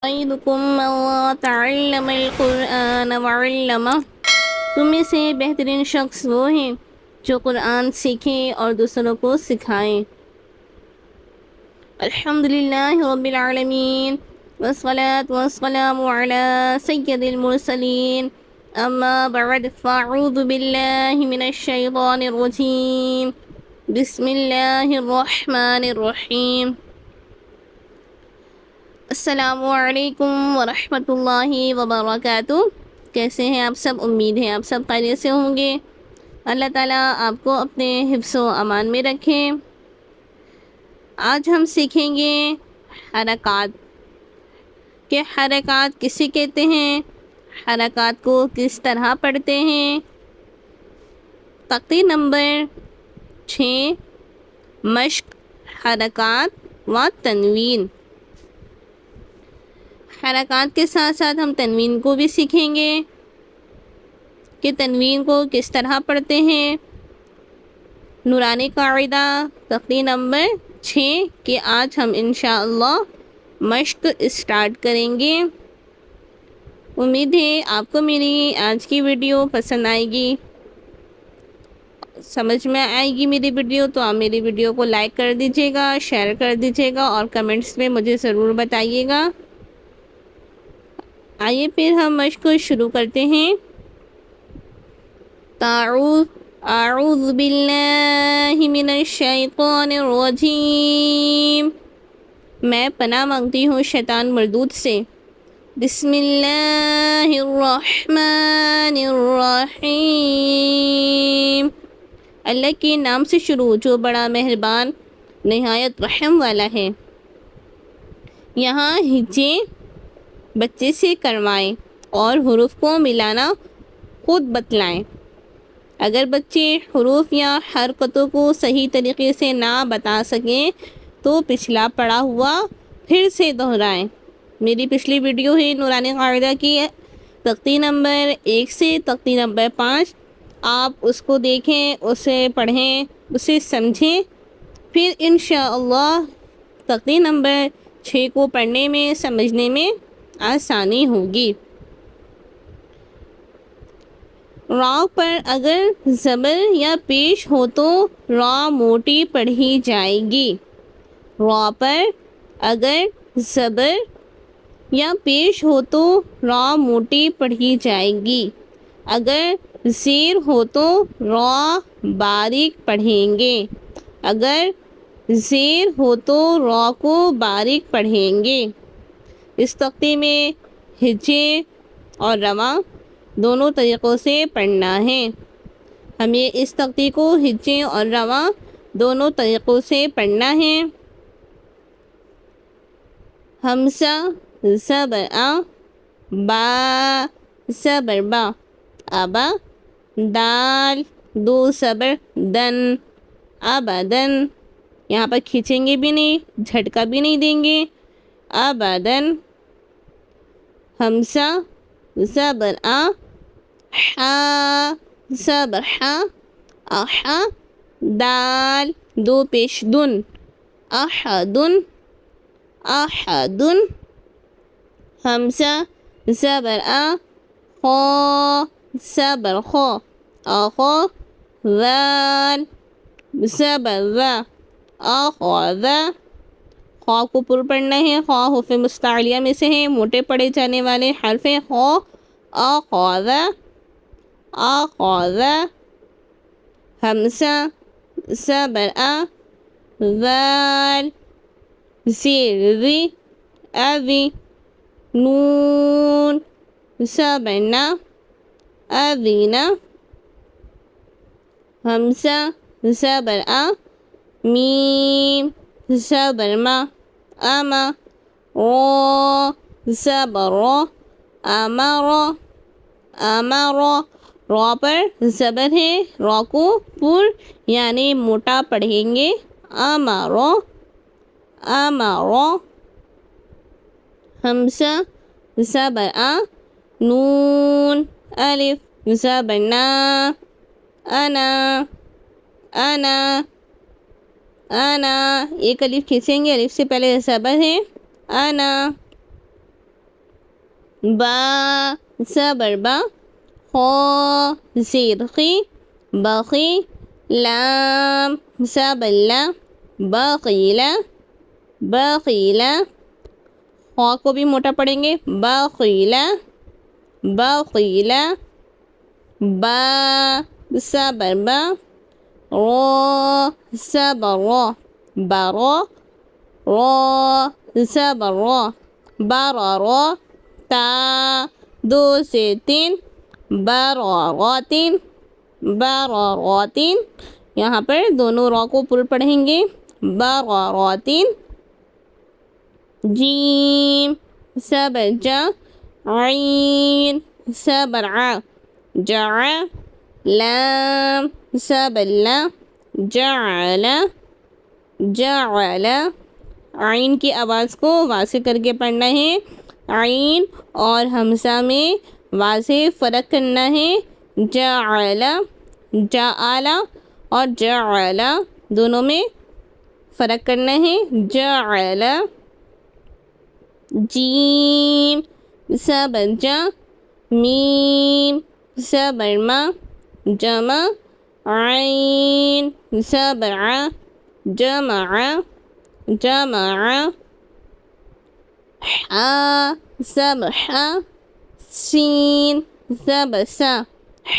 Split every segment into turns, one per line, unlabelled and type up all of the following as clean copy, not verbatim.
خيركم من تعلم القرآن وعلمه تم میں سے بہترین شخص وہ ہے جو قرآن سیکھے اور دوسروں کو سکھائے۔ الحمدللہ رب العالمین والصلاة والسلام علی سید المرسلین اما بعد فاعوذ باللہ من الشیطان الرجیم بسم اللہ الرحمن الرحیم۔ السلام علیکم ورحمۃ اللہ وبرکاتہ۔ کیسے ہیں آپ سب؟ امید ہے آپ سب خیریت سے ہوں گے۔ اللہ تعالیٰ آپ کو اپنے حفظ و امان میں رکھیں۔ آج ہم سیکھیں گے حرکات کہ حرکات کسے کہتے ہیں، حرکات کو کس طرح پڑھتے ہیں۔ تختی نمبر 6 مشق حرکات و تنوین۔ حرکات کے ساتھ ساتھ ہم تنوین کو بھی سیکھیں گے کہ تنوین کو کس طرح پڑھتے ہیں۔ نورانی قاعدہ تختی نمبر 6 کہ آج ہم انشاءاللہ مشق اسٹارٹ کریں گے۔ امید ہے آپ کو میری آج کی ویڈیو پسند آئے گی، سمجھ میں آئے گی میری ویڈیو، تو آپ میری ویڈیو کو لائک کر دیجیے گا، شیئر کر دیجیے گا اور کمنٹس میں مجھے ضرور بتائیے گا۔ آئیے پھر ہم مشق کو شروع کرتے ہیں۔ اعوذ باللہ من الشیطان الرجیم، میں پناہ مانگتی ہوں شیطان مردود سے۔ بسم اللہ الرحمن الرحیم، اللہ کے نام سے شروع جو بڑا مہربان نہایت رحم والا ہے۔ یہاں ہجے بچے سے کروائیں اور حروف کو ملانا خود بتلائیں۔ اگر بچے حروف یا حرکتوں کو صحیح طریقے سے نہ بتا سکیں تو پچھلا پڑھا ہوا پھر سے دہرائیں۔ میری پچھلی ویڈیو ہے نورانی قاعدہ کی تختی نمبر 1 سے تختی نمبر 5، آپ اس کو دیکھیں، اسے پڑھیں، اسے سمجھیں، پھر انشاءاللہ تختی نمبر 6 کو پڑھنے میں سمجھنے میں آسانی ہوگی۔ را پر اگر زبر یا پیش ہو تو را موٹی پڑھی جائے گی۔ را پر اگر زبر یا پیش ہو تو را موٹی پڑھی جائے گی۔ اگر زیر ہو تو را باریک پڑھیں گے۔ اگر زیر ہو تو را کو باریک پڑھیں گے۔ اس تختی میں ہجے اور رواں دونوں طریقوں سے پڑھنا ہے۔ ہمیں اس تختی کو ہجے اور رواں دونوں طریقوں سے پڑھنا ہے۔ ہمزہ زبر آ، با زبر با، ابا، دال دو زبر دن، ابدن، یہاں پر کھینچیں گے بھی نہیں، جھٹکا بھی نہیں دیں گے، ابدن۔ ہمزہ زبر آ، حا زبر حا، احا، دال دو پیش دن، احدن، احدن۔ ہمزہ زبر آ، خا زبر خا، اخا، ذال زبر ذا، اخذ۔ خا کو پر پڑھنا ہے، خا حروف مستعلیہ میں سے ہے، موٹے پڑھے جانے والے حرف ہیں۔ خا، اخذ، اخذ۔ ہمزہ زبر آ، ذال زیر ذی، اذی، نون زبر نا، اذینا۔ ہمزہ زبر آ، میم زبر ما، اما، را زبر را، امر، امر۔ را پر زبر ہے، را کو پر یعنی موٹا پڑھیں گے، امر، امر۔ ہمزہ زبر آ، نون الف زبر نا، انا، انا، انا۔ ایک الف کھینچیں گے، الف سے پہلے زبر ہے، انا۔ با زبر با، خا زیر خی، بخی، لام زبر لا، بخیلا، بخیلا، خا کو بھی موٹا پڑھیں گے، بخیلا، بخیلا، با زبر با، را زبر را، برا، را زبر را، برارا، تا دو سے تین، براراتین، براراتین، یہاں پر دونوں را کو پر پڑھیں گے، براراتین، جیم زبر جا، عین زبر ع، جع، لام زبر لا، جعل، جعل، عین کی آواز کو واضح کر کے پڑھنا ہے، عین اور حمزہ میں واضح فرق کرنا ہے، جعل، جعل اور جعل دونوں میں فرق کرنا ہے، جعل، جیم زبر جا، میم زبر ما، جمع، عین زبر ع، جمع، جمع، حا زبر حا، سین زبر سا،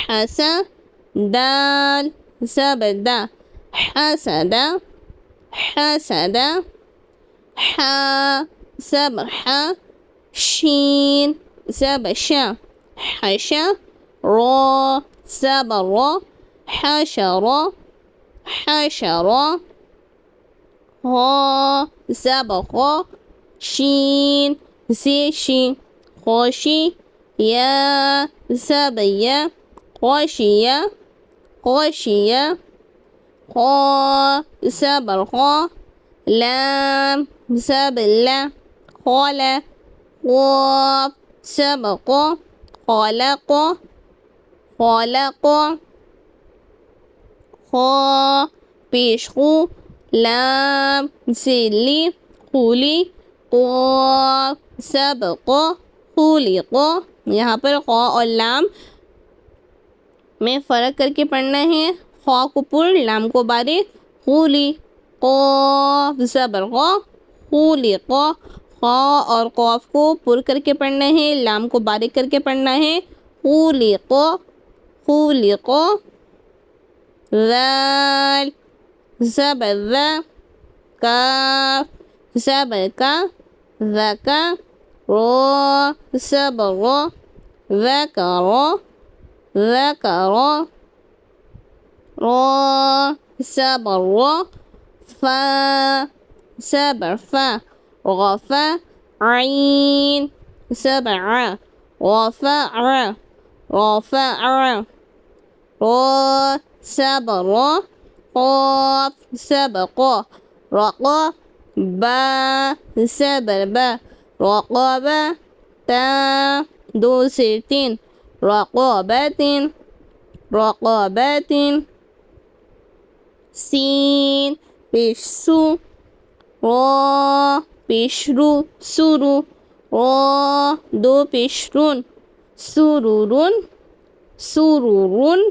حسا، دال زبر دا، حسد، حسد، حا زبر حا، شین زبر شا، حشا، را زبر را، حشر، حشر، ها زبر خا، شین زیشی، خوشی، یا زبر یا، خوشیه، خوشیه، خا زبر خا، لام زبر لا، خاله، قاف زبر قا، خالق، خالق، خا پیش خو، لام زلی، خولی، قاف زبر قا، خولق، یہاں پر خا اور لام میں فرق کر کے پڑھنا ہے، خا کو پر، لام کو باریک، خولی، قاف زبر قا، خولق، خا اور قاف کو پر کر کے پڑھنا ہے، لام کو باریک کر کے پڑھنا ہے، خولق، خولق، ذال زبر ذا، کاف زبر کا، ذکا، را زبر را، ذکر، ذکر، را زبر را، فا زبر فا، غفا، عین زبر ع، غفع، رفع، را زبر را، قاف زبر قا، رقا، با زبر با، رقابة، تا دو سے تین، رقابات، رقابات، سین پیش سو، را پیش رو، سرو، را دو پیش رون، سرورون، سرورون،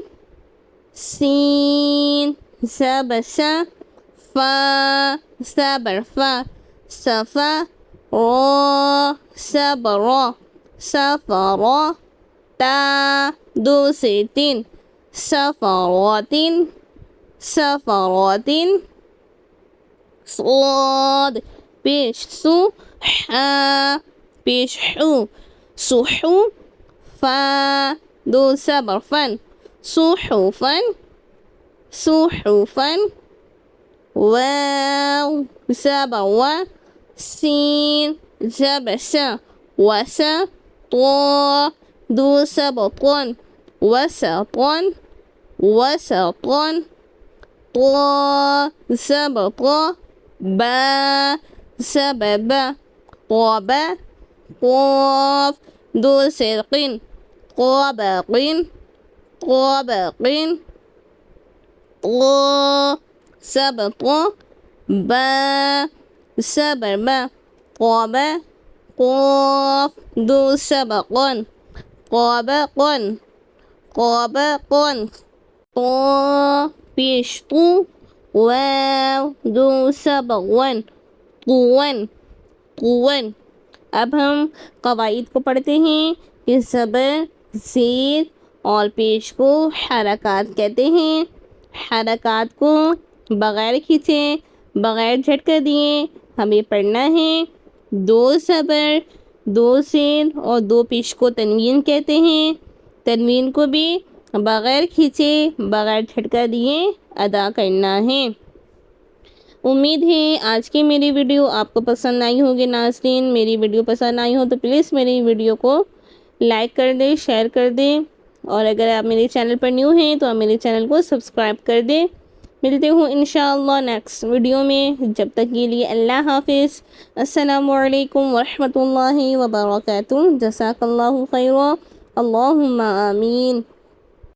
سین زبر سا، فا زبر فا، صفا، را زبر را، صفرا، تا دو سے تین، صفرات، صفرات، صاد پیش سو، حا پیش حو، سحو، فا دو زبر فن، صحفا، صحفا، واو زبر وا، سين زبر سا، وسا، طا دو زبر طن، وسطا، وسطا، طا زبر طا، با زبر با، طابا، قاف دو سرقين، طابقين، طابقين، طا زبر طا، با زبر با، طابا، قاف دو سبق قابق قابق طا پیش تو واو دو سبق قون قون. اب ہم قواعد کو پڑھتے ہیں کہ زبر زیر اور پیش کو حرکات کہتے ہیں. حرکات کو بغیر کھینچے بغیر جھٹکا دیے ہمیں پڑھنا ہے. دو زبر دو زیر اور دو پیش کو تنوین کہتے ہیں. تنوین کو بھی بغیر کھینچے بغیر جھٹکا دیے ادا کرنا ہے. امید ہے آج کی میری ویڈیو آپ کو پسند آئی ہوگی. ناظرین میری ویڈیو پسند آئی ہو تو پلیز میری ویڈیو کو لائک کر دیں شیئر کر دیں اور اگر آپ میرے چینل پر نیو ہیں تو آپ میرے چینل کو سبسکرائب کر دیں. ملتے ہوں انشاءاللہ نیکسٹ ویڈیو میں. جب تک کے لیے اللہ حافظ. السلام علیکم ورحمۃ اللہ وبرکاتہ. جزاک اللہ خیرا. اللہم آمین.